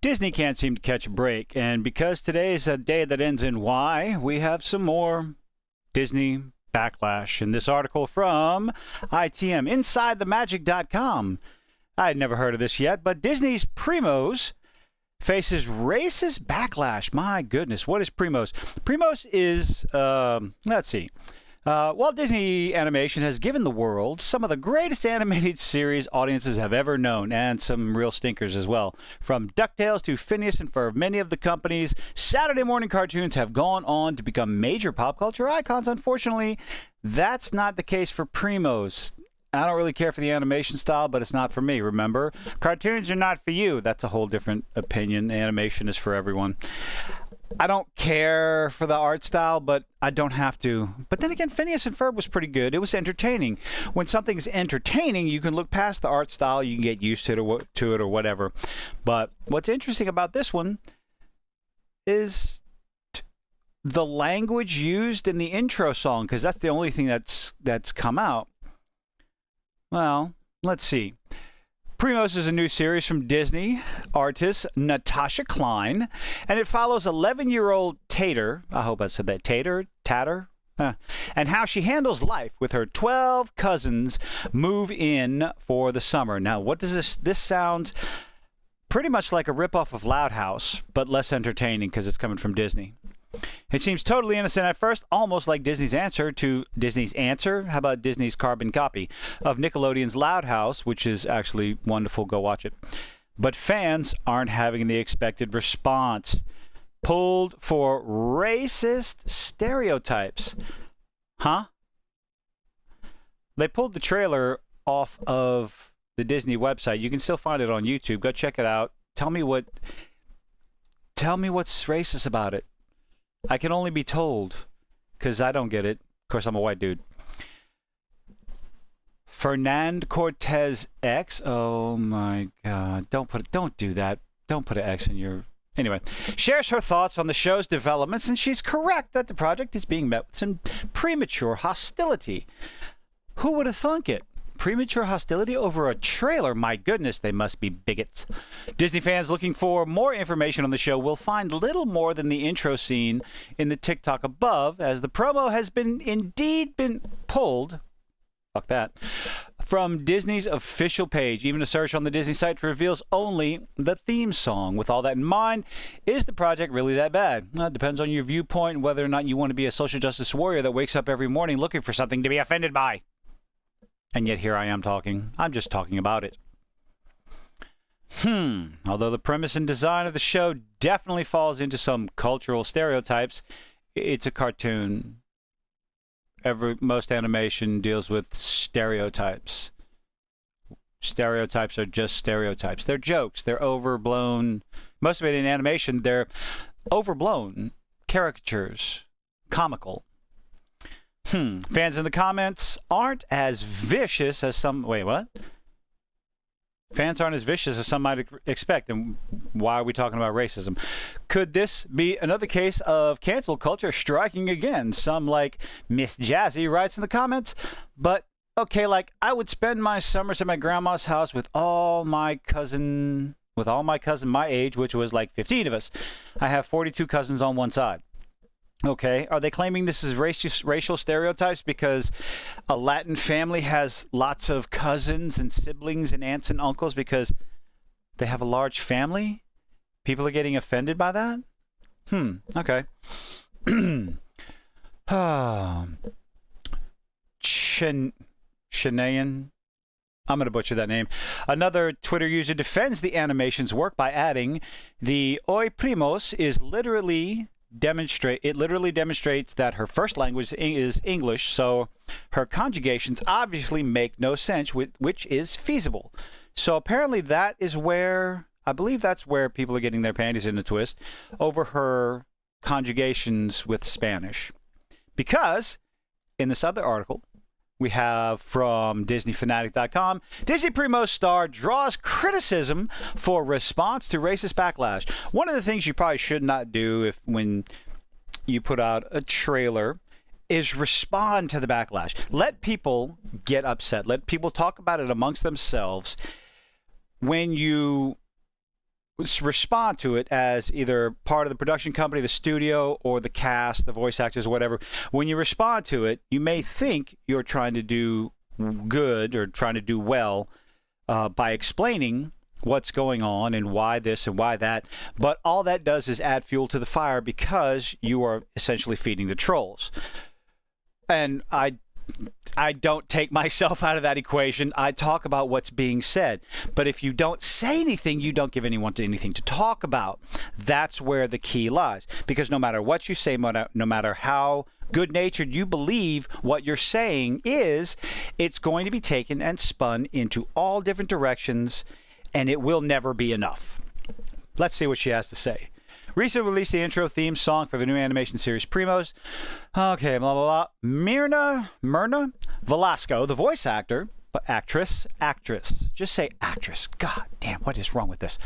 Disney can't seem to catch a break, and because today is a day that ends in Y, we have some more Disney backlash in this article from ITM, InsideTheMagic.com. I had never heard of this yet, but Disney's Primos faces racist backlash. My goodness, what is Primos? Primos is, let's see. Walt Disney Animation has given the world some of the greatest animated series audiences have ever known, and some real stinkers as well. From DuckTales to Phineas and Ferb, many of the company's Saturday morning cartoons have gone on to become major pop culture icons. Unfortunately, that's not the case for Primos. I don't really care for the animation style, but it's not for me, remember? Cartoons are not for you. That's a whole different opinion. Animation is for everyone. I don't care for the art style, but I don't have to. But then again, Phineas and Ferb was pretty good. It was entertaining. When something's entertaining, you can look past the art style. You can get used to it or whatever. But what's interesting about this one is the language used in the intro song, because that's the only thing that's come out. Well, let's see. Primos is a new series from Disney artist Natasha Klein, and it follows 11-year-old Tater, I hope I said that, Tatter, and how she handles life with her 12 cousins move in for the summer. Now, what does this sounds pretty much like a ripoff of Loud House, but less entertaining because it's coming from Disney. It seems totally innocent at first, almost like Disney's answer to Disney's answer. How about Disney's carbon copy of Nickelodeon's Loud House, which is actually wonderful. Go watch it. But fans aren't having the expected response. Pulled for racist stereotypes. Huh? They pulled the trailer off of the Disney website. You can still find it on YouTube. Go check it out. Tell me what's racist about it. I can only be told, because I don't get it. Of course, I'm a white dude. Fernand Cortez X. Oh my God! Don't do that. Don't put an X in your. Anyway, shares her thoughts on the show's developments, and she's correct that the project is being met with some premature hostility. Who would have thunk it? Premature hostility over a trailer. My goodness, they must be bigots. Disney fans looking for more information on the show will find little more than the intro scene in the TikTok above, as the promo has indeed been pulled, fuck that, from Disney's official page. Even a search on the Disney site reveals only the theme song. With all that in mind, is the project really that bad? Well, it depends on your viewpoint and whether or not you want to be a social justice warrior that wakes up every morning looking for something to be offended by. And yet here I am talking. I'm just talking about it. Although the premise and design of the show definitely falls into some cultural stereotypes, it's a cartoon. Most animation deals with stereotypes. Stereotypes are just stereotypes. They're jokes. They're overblown. Most of it in animation, they're overblown caricatures, comical. Fans in the comments aren't as vicious as some... Wait, what? Fans aren't as vicious as some might expect. And why are we talking about racism? Could this be another case of cancel culture striking again? Some, like Miss Jazzy, writes in the comments. But, okay, like, I would spend my summers at my grandma's house with all my cousin my age, which was like 15 of us. I have 42 cousins on one side. Okay, are they claiming this is racial stereotypes because a Latin family has lots of cousins and siblings and aunts and uncles because they have a large family? People are getting offended by that? Okay. Shanayan. I'm going to butcher that name. Another Twitter user defends the animation's work by adding, the Oi Primos is literally demonstrates that her first language is English, so her conjugations obviously make no sense, which is feasible. So apparently that is where, I believe that's where people are getting their panties in a twist over her conjugations with Spanish. Because in this other article we have from DisneyFanatic.com, Disney Primos star draws criticism for response to racist backlash. One of the things you probably should not do when you put out a trailer is respond to the backlash. Let people get upset. Let people talk about it amongst themselves. When you respond to it as either part of the production company, the studio, or the cast, the voice actors, whatever. When you respond to it, you may think you're trying to do good or trying to do well by explaining what's going on and why this and why that, but all that does is add fuel to the fire because you are essentially feeding the trolls. And I don't take myself out of that equation. I talk about what's being said. But if you don't say anything, you don't give anyone anything to talk about. That's where the key lies. Because no matter what you say, no matter how good-natured you believe what you're saying is, it's going to be taken and spun into all different directions, and it will never be enough. Let's see what she has to say. Recently released the intro theme song for the new animation series Primos. Okay, blah, blah, blah. Myrna Velasco, the voice actor, but actress. Just say actress. God damn, what is wrong with this?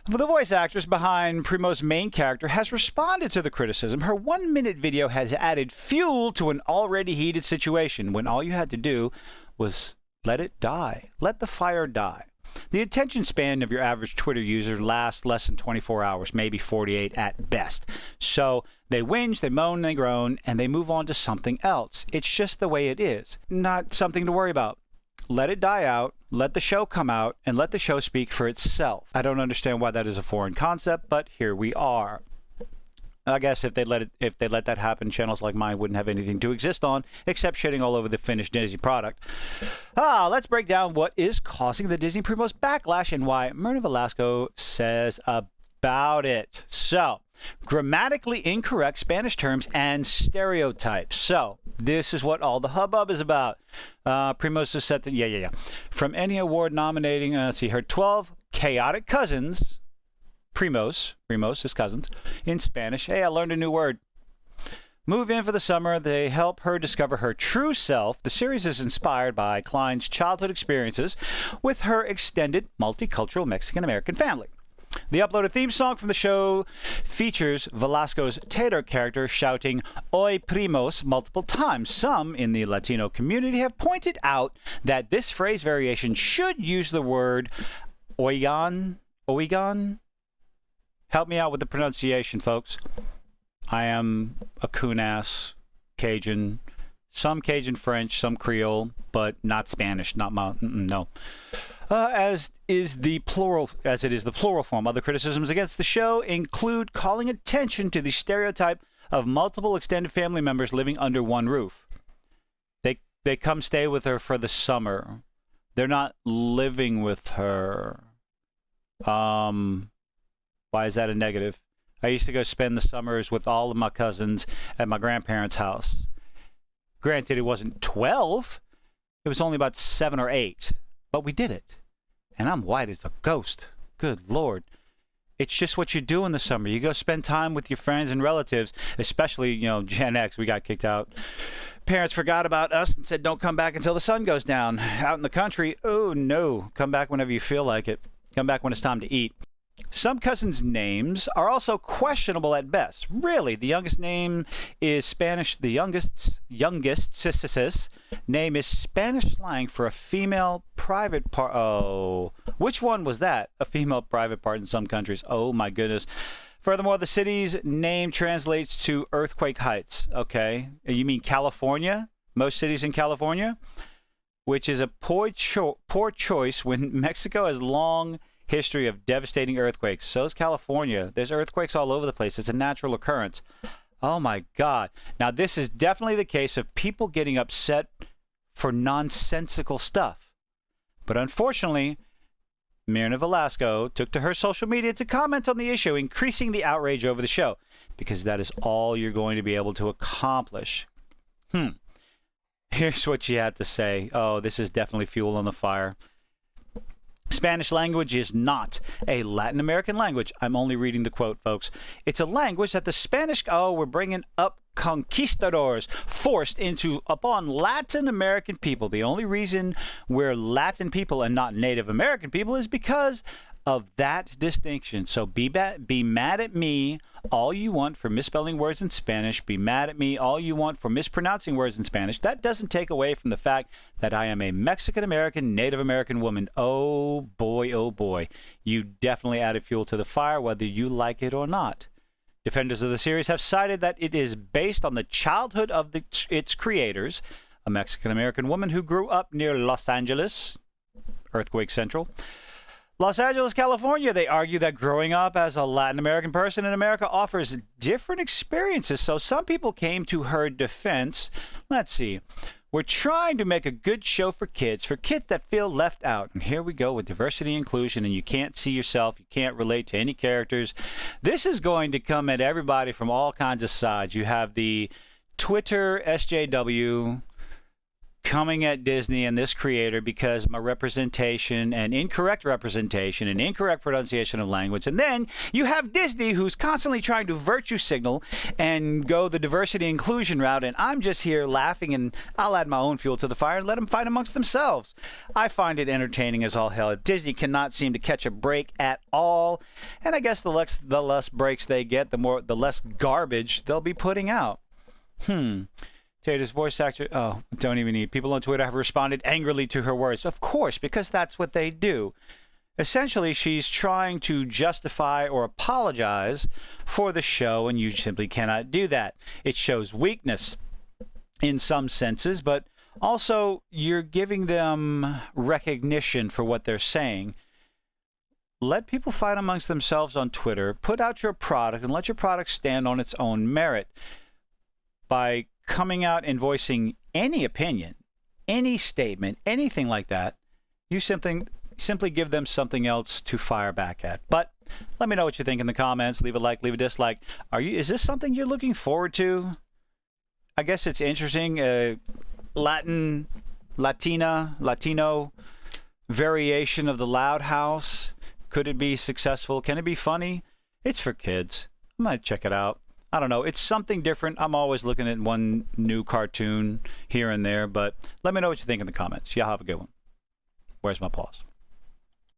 The voice actress behind Primo's main character has responded to the criticism. Her 1-minute video has added fuel to an already heated situation when all you had to do was let it die. Let the fire die. The attention span of your average Twitter user lasts less than 24 hours, maybe 48 at best. So they whinge, they moan, they groan, and they move on to something else. It's just the way it is. Not something to worry about. Let it die out, let the show come out, and let the show speak for itself. I don't understand why that is a foreign concept, but here we are. I guess if they let that happen, channels like mine wouldn't have anything to exist on except shitting all over the finished Disney product. Let's break down what is causing the Disney Primos backlash and why Myrna Velasco says about it. So, grammatically incorrect Spanish terms and stereotypes. So, this is what all the hubbub is about. Primos is set to, from any award nominating, her 12 chaotic cousins. Primos is cousins, in Spanish. Hey, I learned a new word. Move in for the summer. They help her discover her true self. The series is inspired by Klein's childhood experiences with her extended multicultural Mexican-American family. The uploaded theme song from the show features Velasco's Taylor character shouting "Oy Primos" multiple times. Some in the Latino community have pointed out that this phrase variation should use the word oigan. Help me out with the pronunciation, folks. I am a coon-ass Cajun. Some Cajun French, some Creole, but not Spanish, no. As it is the plural form. Other criticisms against the show include calling attention to the stereotype of multiple extended family members living under one roof. They come stay with her for the summer. They're not living with her. Why is that a negative? I used to go spend the summers with all of my cousins at my grandparents' house. Granted, it wasn't 12. It was only about 7 or 8. But we did it. And I'm white as a ghost. Good Lord. It's just what you do in the summer. You go spend time with your friends and relatives, especially, Gen X. We got kicked out. Parents forgot about us and said, don't come back until the sun goes down. Out in the country, oh no. Come back whenever you feel like it. Come back when it's time to eat. Some cousins' names are also questionable at best. Really, the youngest name is Spanish. The youngest name is Spanish slang for a female private part. Oh, which one was that? A female private part in some countries. Oh my goodness. Furthermore, the city's name translates to Earthquake Heights. Okay, you mean California? Most cities in California, which is a poor choice when Mexico has long history of devastating earthquakes. So is California. There's earthquakes all over the place. It's a natural occurrence. Oh my God. Now this is definitely the case of people getting upset for nonsensical stuff. But unfortunately, Myrna Velasco took to her social media to comment on the issue, increasing the outrage over the show, because that is all you're going to be able to accomplish. Here's what she had to say. Oh, this is definitely fuel on the fire. Spanish language is not a Latin American language. I'm only reading the quote, folks. It's a language that the Spanish, we're bringing up conquistadors forced upon Latin American people. The only reason we're Latin people and not Native American people is because of that distinction. So be mad at me all you want for misspelling words in Spanish. Be mad at me all you want for mispronouncing words in Spanish. That doesn't take away from the fact that I am a Mexican-American, Native American woman. Oh boy. You definitely added fuel to the fire, whether you like it or not. Defenders of the series have cited that it is based on the childhood of its creators, a Mexican-American woman who grew up near Los Angeles, earthquake central. Los Angeles, California. They argue that growing up as a Latin American person in America offers different experiences. So some people came to her defense. Let's see. We're trying to make a good show for kids that feel left out. And here we go with diversity and inclusion, and you can't see yourself. You can't relate to any characters. This is going to come at everybody from all kinds of sides. You have the Twitter SJW coming at Disney and this creator because of my representation and incorrect representation and incorrect pronunciation of language. And then you have Disney, who's constantly trying to virtue signal and go the diversity inclusion route. And I'm just here laughing, and I'll add my own fuel to the fire and let them fight amongst themselves. I find it entertaining as all hell. Disney cannot seem to catch a break at all. And I guess the less breaks they get, the less garbage they'll be putting out. Taylor's voice actor, don't even need. People on Twitter have responded angrily to her words. Of course, because that's what they do. Essentially, she's trying to justify or apologize for the show, and you simply cannot do that. It shows weakness in some senses, but also you're giving them recognition for what they're saying. Let people fight amongst themselves on Twitter. Put out your product and let your product stand on its own merit. By coming out and voicing any opinion, any statement, anything like that, you simply give them something else to fire back at. But let me know what you think in the comments. Leave a like, leave a dislike. Is this something you're looking forward to? I guess it's interesting. Latino variation of the Loud House. Could it be successful? Can it be funny? It's for kids. I might check it out. I don't know. It's something different. I'm always looking at one new cartoon here and there, but let me know what you think in the comments. Y'all have a good one. Where's my applause?